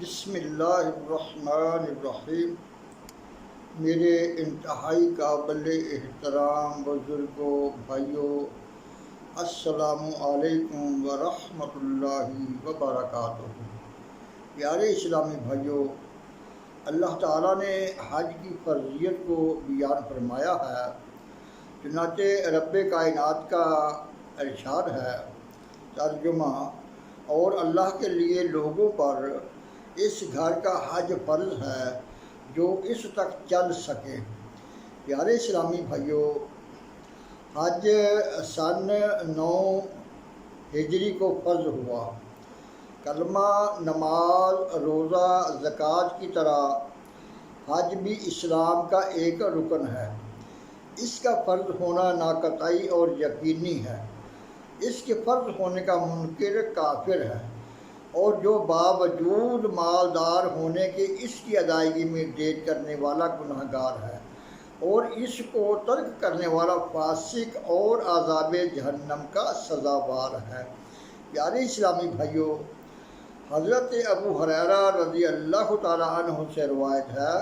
بسم اللہ الرحمن الرحیم۔ میرے انتہائی قابل احترام بزرگوں، بھائیوں، السلام علیکم ورحمۃ اللہ وبرکاتہ۔ پیارے اسلامی بھائیوں، اللہ تعالیٰ نے حج کی فرضیت کو بیان فرمایا ہے۔ چنانچہ رب کائنات کا ارشاد ہے، ترجمہ: اور اللہ کے لیے لوگوں پر اس گھر کا حج فرض ہے جو اس تک چل سکے۔ پیارے اسلامی بھائیوں، حج سن 9 ہجری کو فرض ہوا۔ کلمہ، نماز، روزہ، زکوٰۃ کی طرح حج بھی اسلام کا ایک رکن ہے۔ اس کا فرض ہونا ناقطعی اور یقینی ہے۔ اس کے فرض ہونے کا منکر کافر ہے، اور جو باوجود مالدار ہونے کے اس کی ادائیگی میں دیر کرنے والا گنہگار ہے، اور اس کو ترک کرنے والا فاسق اور عذاب جہنم کا سزاوار ہے۔ پیارے اسلامی بھائیوں، حضرت ابو ہریرہ رضی اللہ تعالیٰ عنہ سے روایت ہے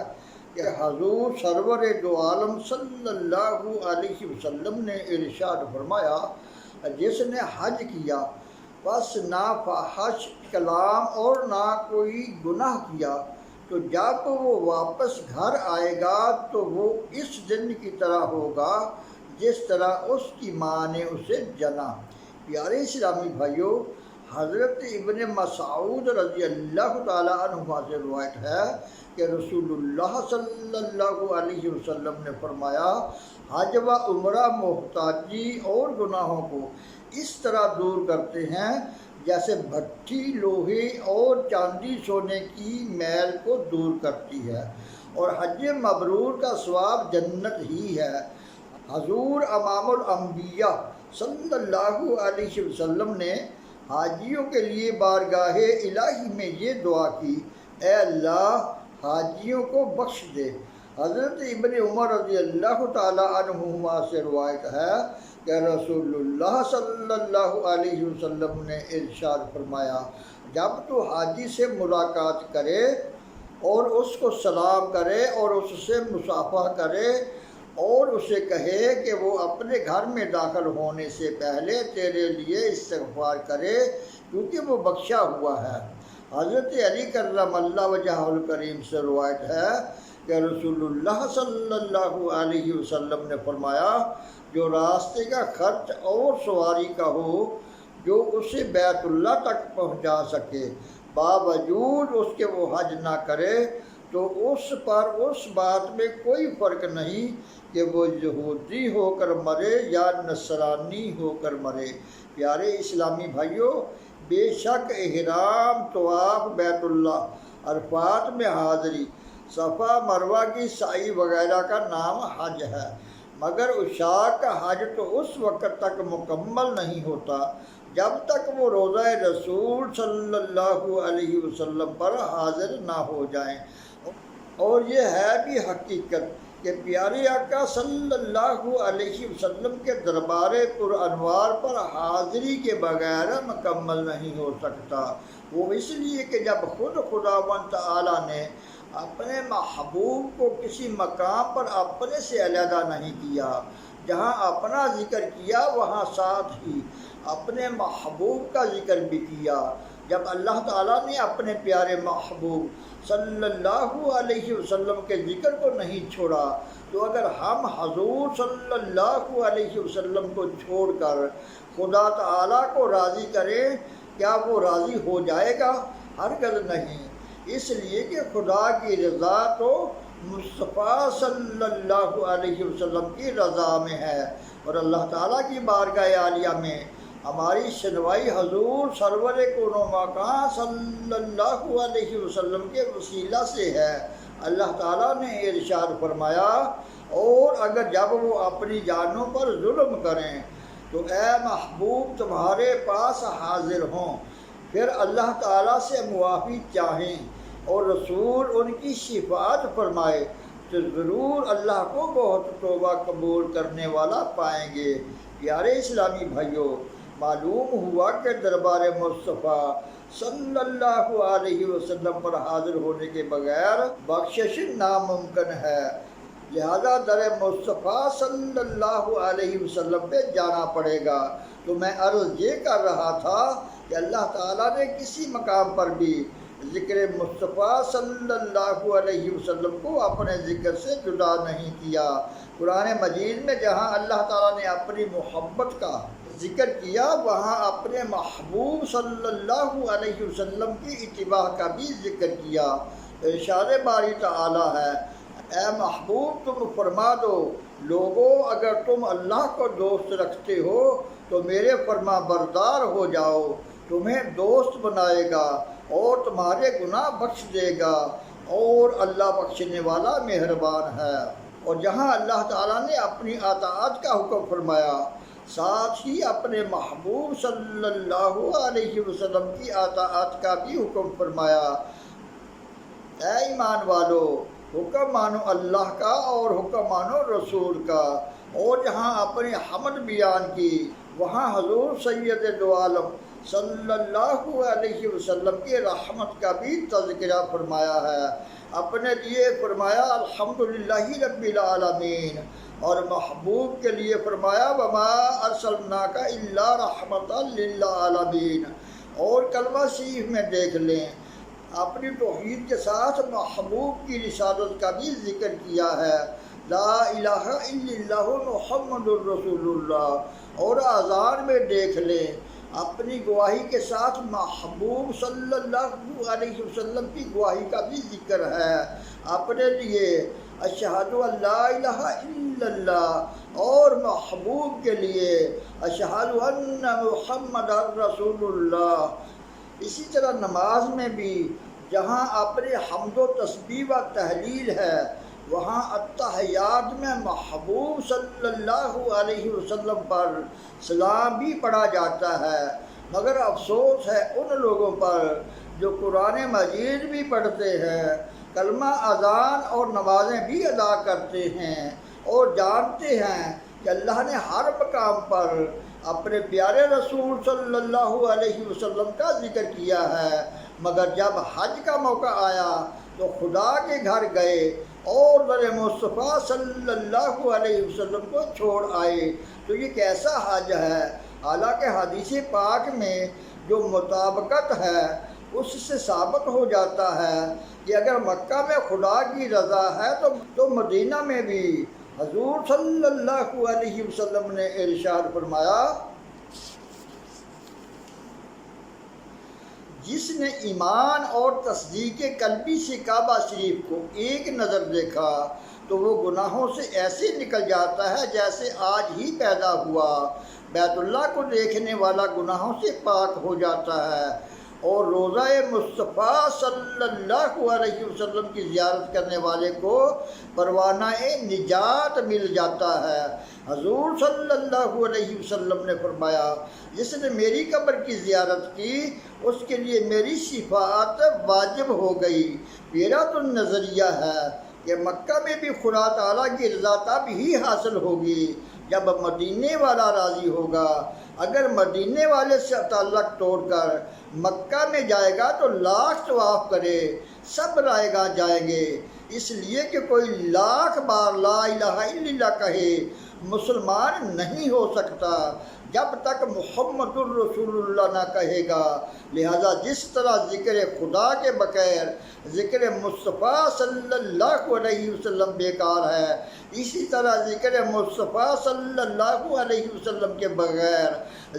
کہ حضور سرور دو عالم صلی اللہ علیہ وسلم نے ارشاد فرمایا، جس نے حج کیا بس نہ فحش کلام اور نہ کوئی گناہ کیا، تو جب وہ واپس گھر آئے گا تو وہ اس دن کی طرح ہوگا جس طرح اس کی ماں نے اسے جنا۔ پیارے اسلامی بھائیوں، حضرت ابن مسعود رضی اللہ تعالیٰ عنہ سے روایت ہے کہ رسول اللہ صلی اللہ علیہ وسلم نے فرمایا، حج و عمرہ محتاجی اور گناہوں کو اس طرح دور کرتے ہیں جیسے بھٹی لوہے اور چاندی سونے کی میل کو دور کرتی ہے، اور حج مبرور کا ثواب جنت ہی ہے۔ حضور امام الانبیاء صلی اللہ علیہ وسلم نے حاجیوں کے لیے بارگاہ الہی میں یہ دعا کی، اے اللہ حاجیوں کو بخش دے۔ حضرت ابن عمر رضی اللہ تعالیٰ عنہما سے روایت ہے کہ رسول اللہ صلی اللہ علیہ وسلم نے ارشاد فرمایا، جب تو حاجی سے ملاقات کرے اور اس کو سلام کرے اور اس سے مصافحہ کرے اور اسے کہے کہ وہ اپنے گھر میں داخل ہونے سے پہلے تیرے لیے استغفار کرے کیونکہ وہ بخشا ہوا ہے۔ حضرت علی کرم اللہ وجہہ الکریم سے روایت ہے کہ رسول اللہ صلی اللہ علیہ وسلم نے فرمایا، جو راستے کا خرچ اور سواری کا ہو جو اسے بیت اللہ تک پہنچا سکے، باوجود اس کے وہ حج نہ کرے، تو اس پر اس بات میں کوئی فرق نہیں کہ وہ یہودی ہو کر مرے یا نصرانی ہو کر مرے۔ پیارے اسلامی بھائیوں، بے شک احرام، طواف بیت اللہ، عرفات میں حاضری، صفا مروہ کی سعی وغیرہ کا نام حج ہے، مگر عشاق کا حج تو اس وقت تک مکمل نہیں ہوتا جب تک وہ روضہ رسول صلی اللہ علیہ وسلم پر حاضر نہ ہو جائیں۔ اور یہ ہے بھی حقیقت کہ پیارے آقا صلی اللہ علیہ وسلم کے دربار پر انوار پر حاضری کے بغیر مکمل نہیں ہو سکتا۔ وہ اس لیے کہ جب خود خداوند تعالیٰ نے اپنے محبوب کو کسی مقام پر اپنے سے علیحدہ نہیں کیا، جہاں اپنا ذکر کیا وہاں ساتھ ہی اپنے محبوب کا ذکر بھی کیا۔ جب اللہ تعالیٰ نے اپنے پیارے محبوب صلی اللہ علیہ وسلم کے ذکر کو نہیں چھوڑا، تو اگر ہم حضور صلی اللہ علیہ وسلم کو چھوڑ کر خدا تعالیٰ کو راضی کریں، کیا وہ راضی ہو جائے گا؟ ہرگز نہیں۔ اس لیے کہ خدا کی رضا تو مصطفیٰ صلی اللہ علیہ وسلم کی رضا میں ہے، اور اللہ تعالیٰ کی بارگاہ عالیہ میں ہماری شنوائی حضور سرور کون و مکان صلی اللہ علیہ وسلم کے وسیلہ سے ہے۔ اللہ تعالیٰ نے ارشاد فرمایا، اور اگر جب وہ اپنی جانوں پر ظلم کریں تو اے محبوب تمہارے پاس حاضر ہوں، پھر اللہ تعالیٰ سے معافی چاہیں اور رسول ان کی شفاعت فرمائے، تو ضرور اللہ کو بہت توبہ قبول کرنے والا پائیں گے۔ پیارے اسلامی بھائیوں، معلوم ہوا کہ دربار مصطفیٰ صلی اللہ علیہ وسلم پر حاضر ہونے کے بغیر بخشش ناممکن ہے، لہذا در مصطفیٰ صلی اللہ علیہ وسلم پہ جانا پڑے گا۔ تو میں عرض یہ کر رہا تھا کہ اللہ تعالیٰ نے کسی مقام پر بھی ذکر مصطفیٰ صلی اللہ علیہ وسلم کو اپنے ذکر سے جدا نہیں کیا۔ قرآن مجید میں جہاں اللہ تعالیٰ نے اپنی محبت کا ذکر کیا، وہاں اپنے محبوب صلی اللہ علیہ وسلم کی اتباع کا بھی ذکر کیا۔ ارشاد باری تعالیٰ ہے، اے محبوب تم فرما دو لوگو اگر تم اللہ کو دوست رکھتے ہو تو میرے فرما بردار ہو جاؤ، تمہیں دوست بنائے گا اور تمہارے گناہ بخش دے گا، اور اللہ بخشنے والا مہربان ہے۔ اور جہاں اللہ تعالیٰ نے اپنی اطاعت کا حکم فرمایا، ساتھ ہی اپنے محبوب صلی اللہ علیہ وسلم کی اطاعت کا بھی حکم فرمایا۔ اے ایمان والو، حکم مانو اللہ کا اور حکم مانو رسول کا۔ اور جہاں اپنی حمد بیان کی، وہاں حضور سید دو عالم صلی اللہ علیہ وسلم کی رحمت کا بھی تذکرہ فرمایا ہے۔ اپنے لیے فرمایا الحمدللہ رب العالمین، اور محبوب کے لیے فرمایا وما ارسلناک الا رحمۃ للعالمین۔ اور کلمہ شریف میں دیکھ لیں، اپنی توحید کے ساتھ محبوب کی رسالت کا بھی ذکر کیا ہے، لا الہ الا اللہ محمد الرسول اللہ۔ اور اذان میں دیکھ لیں، اپنی گواہی کے ساتھ محبوب صلی اللہ علیہ وسلم کی گواہی کا بھی ذکر ہے۔ اپنے لیے اشہد ان لا الہ الا اللہ، اور محبوب کے لیے اشہد ان محمد رسول اللہ۔ اسی طرح نماز میں بھی جہاں اپنے حمد و تسبیح و تحلیل ہے، وہاں التحیات میں محبوب صلی اللہ علیہ وسلم پر سلام بھی پڑھا جاتا ہے۔ مگر افسوس ہے ان لوگوں پر جو قرآن مجید بھی پڑھتے ہیں، کلمہ اذان اور نمازیں بھی ادا کرتے ہیں، اور جانتے ہیں کہ اللہ نے ہر مقام پر اپنے پیارے رسول صلی اللہ علیہ وسلم کا ذکر کیا ہے، مگر جب حج کا موقع آیا تو خدا کے گھر گئے اور در مصطفیٰ صلی اللہ علیہ وسلم کو چھوڑ آئے۔ تو یہ کیسا حج ہے؟ حالانکہ حدیث پاک میں جو مطابقت ہے اس سے ثابت ہو جاتا ہے کہ اگر مکہ میں خدا کی رضا ہے تو مدینہ میں بھی حضور صلی اللہ علیہ وسلم نے ارشاد فرمایا، جس نے ایمان اور تصدیق قلبی سے کعبہ شریف کو ایک نظر دیکھا تو وہ گناہوں سے ایسے نکل جاتا ہے جیسے آج ہی پیدا ہوا۔ بیت اللہ کو دیکھنے والا گناہوں سے پاک ہو جاتا ہے، اور روضہ مصطفیٰ صلی اللہ علیہ وسلم کی زیارت کرنے والے کو پروانہ نجات مل جاتا ہے۔ حضور صلی اللہ علیہ وسلم نے فرمایا، جس نے میری قبر کی زیارت کی اس کے لیے میری شفاعت واجب ہو گئی۔ میرا تو نظریہ ہے کہ مکہ میں بھی خدا تعالیٰ کی رضا تب ہی حاصل ہوگی جب مدینے والا راضی ہوگا۔ اگر مدینے والے سے تعلق توڑ کر مکہ میں جائے گا تو لاکھ طواف کرے، سب رائیگاں جائیں گے، اس لیے کہ کوئی لاکھ بار لا الہ الا اللہ کہے مسلمان نہیں ہو سکتا جب تک محمد الرسول اللہ نہ کہے گا۔ لہذا جس طرح ذکر خدا کے بغیر ذکر مصطفیٰ صلی اللہ علیہ وسلم بیکار ہے، اسی طرح ذکر مصطفیٰ صلی اللہ علیہ وسلم کے بغیر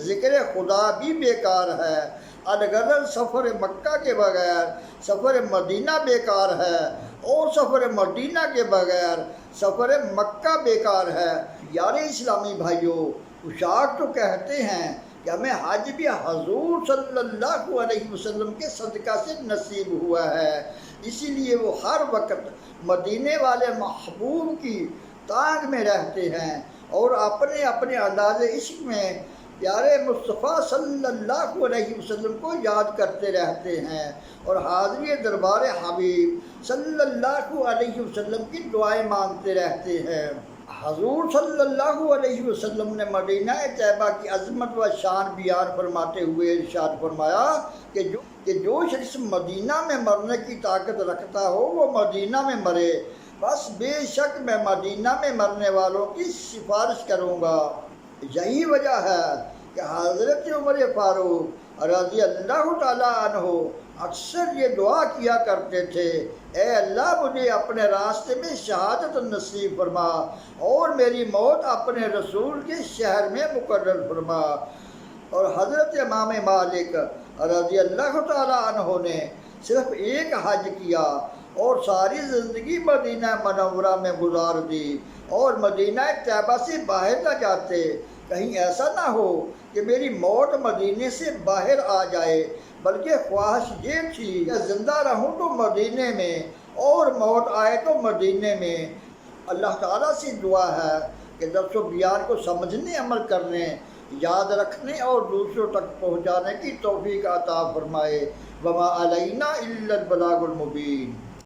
ذکر خدا بھی بیکار ہے۔ الغرض سفر مکہ کے بغیر سفر مدینہ بیکار ہے، اور سفر مدینہ کے بغیر سفر مکہ بیکار ہے۔ یار اسلامی بھائیوں، اشاق تو کہتے ہیں کہ ہمیں حج بھی حضور صلی اللہ علیہ وسلم کے صدقہ سے نصیب ہوا ہے، اسی لیے وہ ہر وقت مدینے والے محبوب کی تانگ میں رہتے ہیں، اور اپنے اپنے انداز عشق میں پیارے مصطفیٰ صلی اللہ علیہ وسلم کو یاد کرتے رہتے ہیں، اور حاضری دربار حبیب صلی اللہ علیہ وسلم کی دعائیں مانگتے رہتے ہیں۔ حضور صلی اللہ علیہ وسلم نے مدینہ طیبہ کی عظمت و شان بیان فرماتے ہوئے ارشاد فرمایا کہ کہ جو شخص مدینہ میں مرنے کی طاقت رکھتا ہو وہ مدینہ میں مرے، بس بے شک میں مدینہ میں مرنے والوں کی سفارش کروں گا۔ یہی وجہ ہے کہ حضرت عمر فاروق رضی اللہ تعالیٰ عنہ اکثر یہ دعا کیا کرتے تھے، اے اللہ مجھے اپنے راستے میں شہادت نصیب فرما اور میری موت اپنے رسول کے شہر میں مقرر فرما۔ اور حضرت امام مالک رضی اللہ تعالیٰ عنہ نے صرف ایک حج کیا اور ساری زندگی مدینہ منورہ میں گزار دی اور مدینہ طیبہ سے باہر نہ جاتے، کہیں ایسا نہ ہو کہ میری موت مدینے سے باہر آ جائے، بلکہ خواہش یہ تھی کہ زندہ رہوں تو مدینے میں اور موت آئے تو مدینے میں۔ اللہ تعالیٰ سے دعا ہے کہ درس و بیان کو سمجھنے، عمل کرنے، یاد رکھنے اور دوسروں تک پہنچانے کی توفیق عطا فرمائے۔ وما علینا الا البلاغ المبین۔